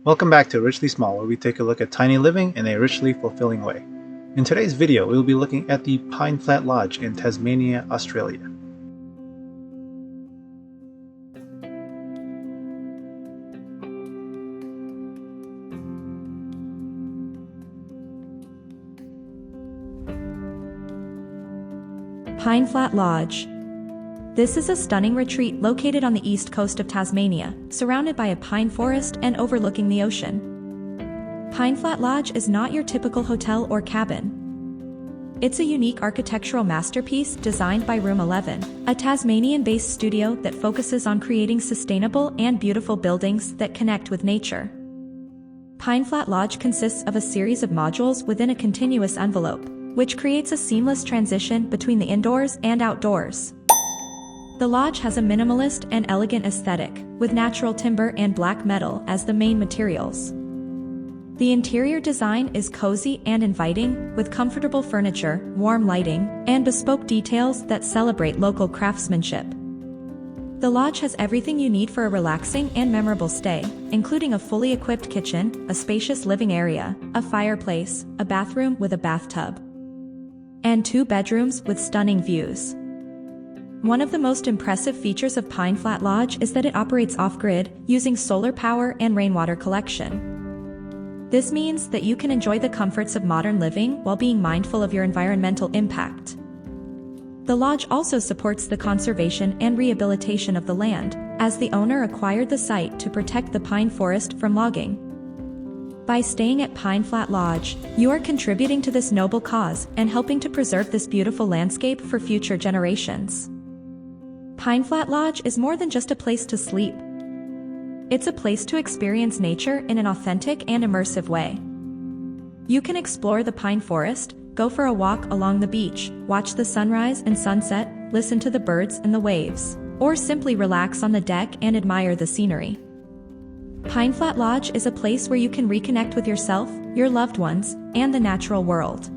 Welcome back to Richly Small, where we take a look at tiny living in a richly fulfilling way. In today's video, we will be looking at the Pine Flat Lodge in Tasmania, Australia. Pine Flat Lodge. This is a stunning retreat located on the east coast of Tasmania, surrounded by a pine forest and overlooking the ocean. Pine Flat Lodge is not your typical hotel or cabin. It's a unique architectural masterpiece designed by Room 11, a Tasmanian-based studio that focuses on creating sustainable and beautiful buildings that connect with nature. Pine Flat Lodge consists of a series of modules within a continuous envelope, which creates a seamless transition between the indoors and outdoors. The lodge has a minimalist and elegant aesthetic, with natural timber and black metal as the main materials. The interior design is cozy and inviting, with comfortable furniture, warm lighting, and bespoke details that celebrate local craftsmanship. The lodge has everything you need for a relaxing and memorable stay, including a fully equipped kitchen, a spacious living area, a fireplace, a bathroom with a bathtub, and 2 bedrooms with stunning views. One of the most impressive features of Pine Flat Lodge is that it operates off-grid, using solar power and rainwater collection. This means that you can enjoy the comforts of modern living while being mindful of your environmental impact. The lodge also supports the conservation and rehabilitation of the land, as the owner acquired the site to protect the pine forest from logging. By staying at Pine Flat Lodge, you are contributing to this noble cause and helping to preserve this beautiful landscape for future generations. Pine Flat Lodge is more than just a place to sleep. It's a place to experience nature in an authentic and immersive way. You can explore the pine forest, go for a walk along the beach, watch the sunrise and sunset, listen to the birds and the waves, or simply relax on the deck and admire the scenery. Pine Flat Lodge is a place where you can reconnect with yourself, your loved ones, and the natural world.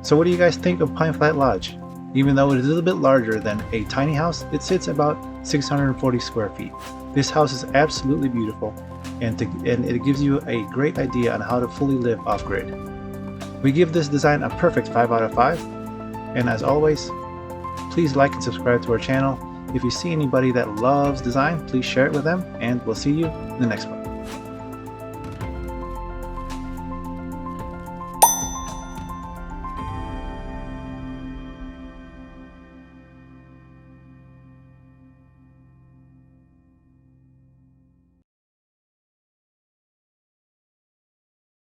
So what do you guys think of Pine Flat Lodge? Even though it is a little bit larger than a tiny house, it sits about 640 square feet. This house is absolutely beautiful, and it gives you a great idea on how to fully live off-grid. We give this design a perfect 5 out of 5, and as always, please like and subscribe to our channel. If you see anybody that loves design, please share it with them, and we'll see you in the next one.